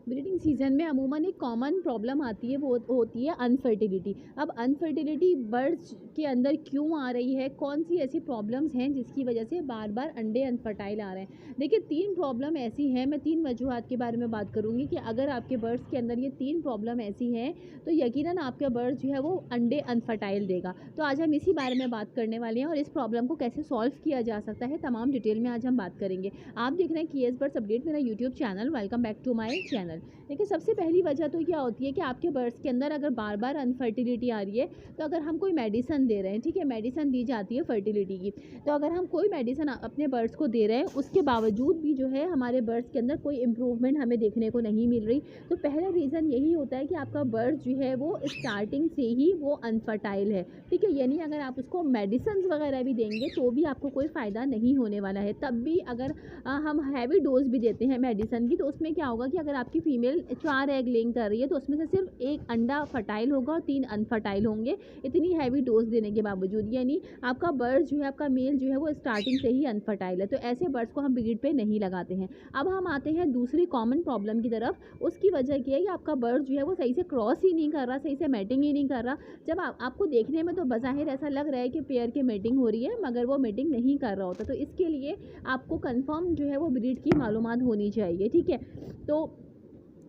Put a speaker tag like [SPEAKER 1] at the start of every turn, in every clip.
[SPEAKER 1] Breeding season में अमूमन एक कॉमन प्रॉब्लम आती है, वो होती है अनफर्टिलिटी। अब अनफर्टिलिटी बर्ड्स के अंदर क्यों आ रही है, कौन सी ऐसी प्रॉब्लम्स हैं जिसकी वजह से बार बार अंडे अनफर्टाइल आ रहे हैं। देखिए 3 प्रॉब्लम ऐसी हैं, मैं 3 वजूहात के बारे में बात करूंगी कि अगर आपके बर्ड्स के अंदर ये 3 प्रॉब्लम ऐसी हैं तो यकीनन आपका बर्ड जो है वो अंडे अनफर्टाइल देगा। तो आज हम इसी बारे में बात करने वाले हैं और इस प्रॉब्लम को कैसे सॉल्व किया जा सकता है तमाम डिटेल में आज हम बात करेंगे। आप देख रहे हैं केएस बर्ड्स अपडेट, मेरा YouTube channel. Welcome back to my channel. देखिए सबसे पहली वजह तो क्या होती है कि आपके बर्ड्स के अंदर अगर बार बार अनफर्टिलिटी आ रही है, तो अगर हम कोई मेडिसिन दे रहे हैं, ठीक है, मेडिसिन दी जाती है फर्टिलिटी की, तो अगर हम कोई मेडिसिन अपने बर्ड्स को दे रहे हैं उसके बावजूद भी जो है हमारे बर्ड्स के अंदर कोई इम्प्रूवमेंट हमें देखने को नहीं मिल रही, तो पहला रीज़न यही होता है कि आपका बर्ड जो है वो स्टार्टिंग से ही वो अनफर्टाइल है। ठीक है, यानी अगर आप उसको मेडिसिन वगैरह भी देंगे तो भी आपको कोई फ़ायदा नहीं होने वाला है। तब भी अगर हम हैवी डोज भी देते हैं मेडिसिन की, तो उसमें क्या होगा कि अगर आपकी फीमेल 4 एग लेइंग कर रही है तो उसमें से सिर्फ 1 अंडा फर्टाइल होगा और 3 अनफर्टाइल होंगे, इतनी हैवी डोज देने के बावजूद। यानी आपका बर्ड जो है, आपका मेल जो है वो स्टार्टिंग से ही अनफर्टाइल है, तो ऐसे बर्ड्स को हम ब्रीड पे नहीं लगाते हैं। अब हम आते हैं दूसरी कॉमन प्रॉब्लम की तरफ। उसकी वजह क्या है कि आपका बर्ड जो है वो सही से क्रॉस ही नहीं कर रहा, सही से मैटिंग ही नहीं कर रहा। जब आपको देखने में तो बज़ाहिर ऐसा लग रहा है कि पेयर की मीटिंग हो रही है, मगर वो मीटिंग नहीं कर रहा होता। तो इसके लिए आपको कंफर्म जो है वो ब्रीड की मालूमात होनी चाहिए। ठीक है, तो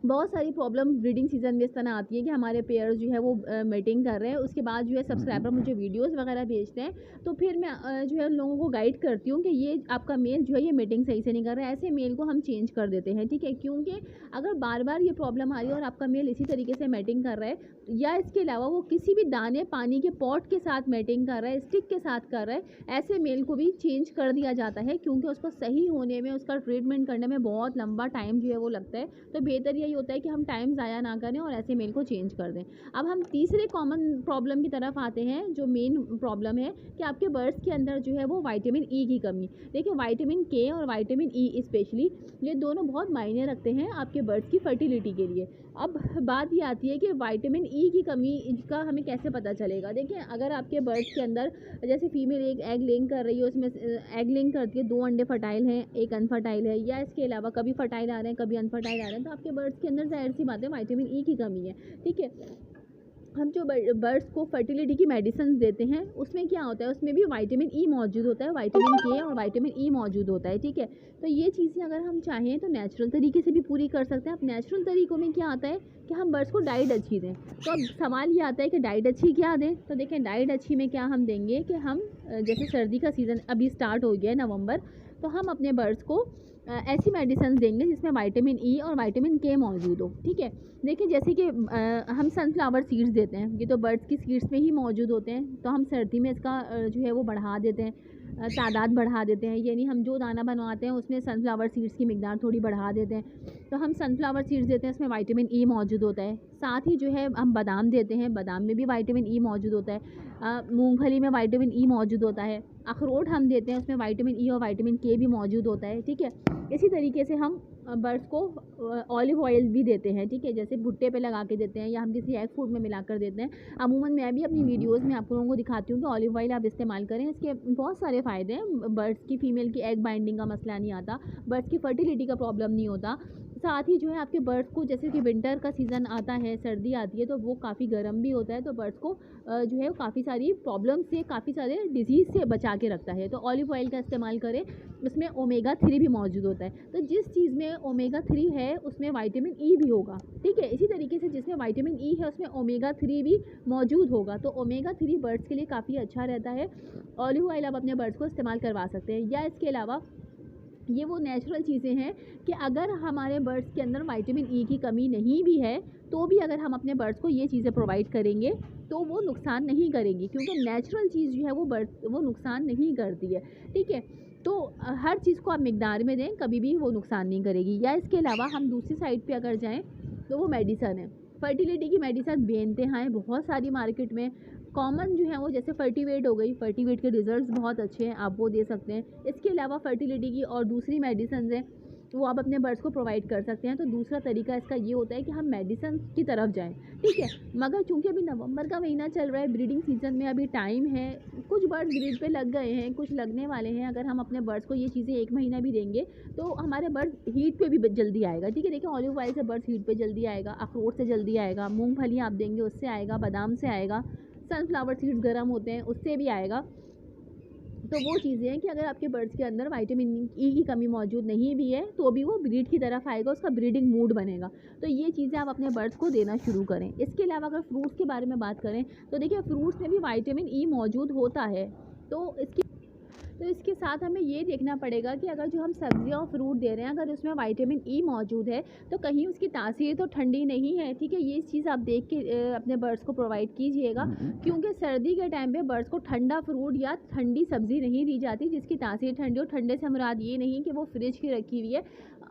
[SPEAKER 1] बहुत सारी प्रॉब्लम ब्रीडिंग सीजन में इस तरह आती है कि हमारे पेयर्स जो है वो मीटिंग कर रहे हैं, उसके बाद जो है सब्सक्राइबर मुझे वीडियोस वगैरह भेजते हैं, तो फिर मैं जो है उन लोगों को गाइड करती हूँ कि ये आपका मेल जो है ये मीटिंग सही से नहीं कर रहा है, ऐसे मेल को हम चेंज कर देते हैं। ठीक है, क्योंकि अगर बार बार ये प्रॉब्लम आ रही है और आपका मेल इसी तरीके से मीटिंग कर रहा है, या इसके अलावा वो किसी भी दाने पानी के पॉट के साथ मीटिंग कर रहा है, स्टिक के साथ कर रहा है, ऐसे मेल को भी चेंज कर दिया जाता है, क्योंकि उसको सही होने में, उसका ट्रीटमेंट करने में बहुत लंबा टाइम जो है वो लगता है। तो बेहतर यही होता है कि हम टाइम ज़ाया ना करें और ऐसे मेल को चेंज कर दें। अब हम तीसरे कॉमन प्रॉब्लम की तरफ आते हैं, जो मेन प्रॉब्लम है कि आपके बर्ड्स के अंदर जो है वो विटामिन ई की कमी। देखिए विटामिन के और विटामिन ई स्पेशली, ये दोनों बहुत मायने रखते हैं आपके बर्ड्स की फर्टिलिटी के लिए। अब बात ये आती है कि विटामिन ई की कमी का हमें कैसे पता चलेगा। देखिए अगर आपके बर्ड्स के अंदर जैसे फीमेल एक एग लेइंग कर रही है, उसमें एग लेइंग करती है, 2 अंडे फर्टाइल हैं, 1 अनफर्टाइल है, या इसके अलावा कभी फर्टाइल आ रहे हैं कभी अनफर्टाइल आ रहे हैं, तो आपके बर्ड्स के अंदर जाहिर सी बात है विटामिन ई की कमी है। ठीक है, हम जो बर्ड्स को फर्टिलिटी की मेडिसिन देते हैं उसमें क्या होता है, उसमें भी विटामिन ई मौजूद होता है, विटामिन के और विटामिन ई मौजूद होता है। ठीक है, तो ये चीज़ें अगर हम चाहें तो नेचुरल तरीके से भी पूरी कर सकते हैं। अब नेचुरल तरीक़ों में क्या आता है कि हम बर्ड्स को डाइट अच्छी दें। तो अब सवाल ये आता है कि डाइट अच्छी क्या दें। तो देखें डाइट अच्छी में क्या हम देंगे कि हम जैसे सर्दी का सीज़न अभी स्टार्ट हो गया है नवंबर, तो हम अपने बर्ड्स को ऐसी मेडिसिन देंगे जिसमें विटामिन ई और विटामिन के मौजूद हो। ठीक है, देखिए जैसे कि हम सनफ्लावर सीड्स देते हैं, ये तो बर्ड्स की सीड्स में ही मौजूद होते हैं, तो हम सर्दी में इसका जो है वो बढ़ा देते हैं, तादाद बढ़ा देते हैं, यानी हम जो दाना बनवाते हैं उसमें सनफ्लावर सीड्स की मिकदार थोड़ी बढ़ा देते हैं। तो हम सनफ्लावर सीड्स देते हैं, उसमें विटामिन ई मौजूद होता है। साथ ही जो है हम बादाम देते हैं, बादाम में भी विटामिन ई मौजूद होता है। मूंगफली में विटामिन ई मौजूद होता है। अखरोट हम देते हैं, उसमें विटामिन ई और विटामिन के भी मौजूद होता है। ठीक है, इसी तरीके से हम बर्ड्स को ऑलिव ऑयल भी देते हैं। ठीक है, जैसे भुट्टे पे लगा के देते हैं या हम किसी एग फूड में मिलाकर देते हैं। अमूमन मैं भी अपनी वीडियोस में आप लोगों को दिखाती हूँ कि ऑलिव ऑयल आप इस्तेमाल करें, इसके बहुत सारे फ़ायदे हैं। बर्ड्स की फीमेल की एग बाइंडिंग का मसला नहीं आता, बर्ड्स की फर्टिलिटी का प्रॉब्लम नहीं होता। साथ ही जो है आपके बर्ड्स को, जैसे कि विंटर का सीज़न आता है, सर्दी आती है, तो वो काफ़ी गर्म भी होता है, तो बर्ड्स को जो है काफ़ी सारी प्रॉब्लम से, काफ़ी सारे डिजीज़ से बचा के रखता है। तो ऑलिव ऑयल का इस्तेमाल करें, उसमें ओमेगा 3 भी मौजूद होता है। तो जिस चीज़ में ओमेगा 3 है उसमें विटामिन ई भी होगा। ठीक है, इसी तरीके से जिसमें विटामिन ई है उसमें ओमेगा 3 भी मौजूद होगा। तो ओमेगा 3 बर्ड्स के लिए काफ़ी अच्छा रहता है। ऑलिव ऑयल आप अपने बर्ड्स को इस्तेमाल करवा सकते हैं। या इसके अलावा ये वो नेचुरल चीज़ें हैं कि अगर हमारे बर्ड्स के अंदर विटामिन ई की कमी नहीं भी है, तो भी अगर हम अपने बर्ड्स को ये चीज़ें प्रोवाइड करेंगे तो वो नुकसान नहीं करेंगी, क्योंकि नेचुरल चीज़ जो है वो नुकसान नहीं करती है। ठीक है, तो हर चीज़ को आप मिकदार में दें, कभी भी वो नुकसान नहीं करेगी। या इसके अलावा हम दूसरी साइड पे अगर जाएं तो वो मेडिसन है, फर्टिलिटी की मेडिसन बेनतहा हैं, बहुत सारी मार्केट में। कॉमन जो है वो जैसे फर्टिवेट हो गई, फर्टिवेट के रिजल्ट्स बहुत अच्छे हैं, आप वो दे सकते हैं। इसके अलावा फर्टिलिटी की और दूसरी मेडिसिन हैं, वो आप अपने बर्ड्स को प्रोवाइड कर सकते हैं। तो दूसरा तरीका इसका ये होता है कि हम मेडिसिन की तरफ जाएँ, ठीक है। मगर चूँकि अभी नवंबर का महीना चल रहा है, ब्रीडिंग सीज़न में अभी टाइम है, कुछ बर्ड्स ब्रीड पे लग गए हैं, कुछ लगने वाले हैं। अगर हम अपने बर्ड्स को ये चीज़ें 1 महीना भी देंगे तो हमारे बर्ड्स हीट पे भी जल्दी आएगा, ठीक है। देखिए ऑलिव ऑयल से बर्ड्स हीट पे जल्दी आएगा, अखरोट से जल्दी आएगा, मूँगफली आप देंगे उससे आएगा, बादाम से आएगा, सनफ्लावर सीड्स गर्म होते हैं उससे भी आएगा। तो वो चीज़ें हैं कि अगर आपके बर्ड्स के अंदर विटामिन ई की कमी मौजूद नहीं भी है तो भी वो ब्रीड की तरफ आएगा, उसका ब्रीडिंग मूड बनेगा। तो ये चीज़ें आप अपने बर्ड्स को देना शुरू करें। इसके अलावा अगर फ्रूट्स के बारे में बात करें तो देखिए फ्रूट्स में भी विटामिन ई मौजूद होता है। तो इसके साथ हमें ये देखना पड़ेगा कि अगर जो हम सब्जियां और फ्रूट दे रहे हैं अगर उसमें विटामिन ई मौजूद है तो कहीं उसकी तासीर तो ठंडी नहीं है, ठीक है। ये चीज़ आप देख के अपने बर्ड्स को प्रोवाइड कीजिएगा, क्योंकि सर्दी के टाइम पे बर्ड्स को ठंडा फ्रूट या ठंडी सब्ज़ी नहीं दी जाती जिसकी तासीर ठंडी हो। ठंडे से मुराद ये नहीं कि वो फ्रिज की रखी हुई है,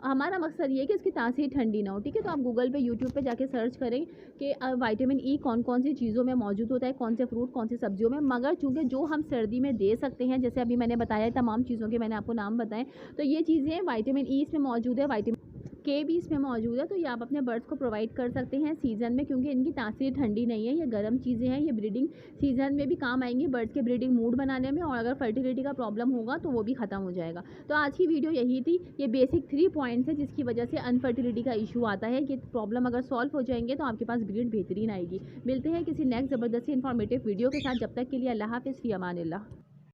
[SPEAKER 1] हमारा मकसद ये है कि इसकी तासीर ठंडी ना हो, ठीक है। तो आप गूगल पे यूट्यूब पे जाके सर्च करें कि विटामिन ई कौन कौन सी चीज़ों में मौजूद होता है, कौन से फ्रूट कौन सी सब्जियों में। मगर चूँकि जो हम सर्दी में दे सकते हैं, जैसे अभी मैंने बताया तमाम चीज़ों के मैंने आपको नाम बताएं, तो ये चीज़ें विटामिन ई इसमें मौजूद है, विटामिन के भी इसमें मौजूद है। तो ये आप अपने बर्ड्स को प्रोवाइड कर सकते हैं सीज़न में, क्योंकि इनकी तासीर ठंडी नहीं है, ये गर्म चीज़ें हैं, ये ब्रीडिंग सीज़न में भी काम आएंगी बर्ड्स के ब्रीडिंग मूड बनाने में। और अगर फर्टिलिटी का प्रॉब्लम होगा तो वो भी ख़त्म हो जाएगा। तो आज की वीडियो यही थी, ये बेसिक 3 पॉइंट्स है जिसकी वजह से अनफर्टिलिटी का इशू आता है। ये प्रॉब्लम अगर सॉल्व हो जाएंगे तो आपके पास ब्रीड बेहतरीन आएगी। मिलते हैं किसी नेक्स्ट ज़बरदस्ती इन्फॉर्मेटिव वीडियो के साथ, जब तक के लिए अल्लाह हाफ़िज़, फ़ी अमानिल्लाह।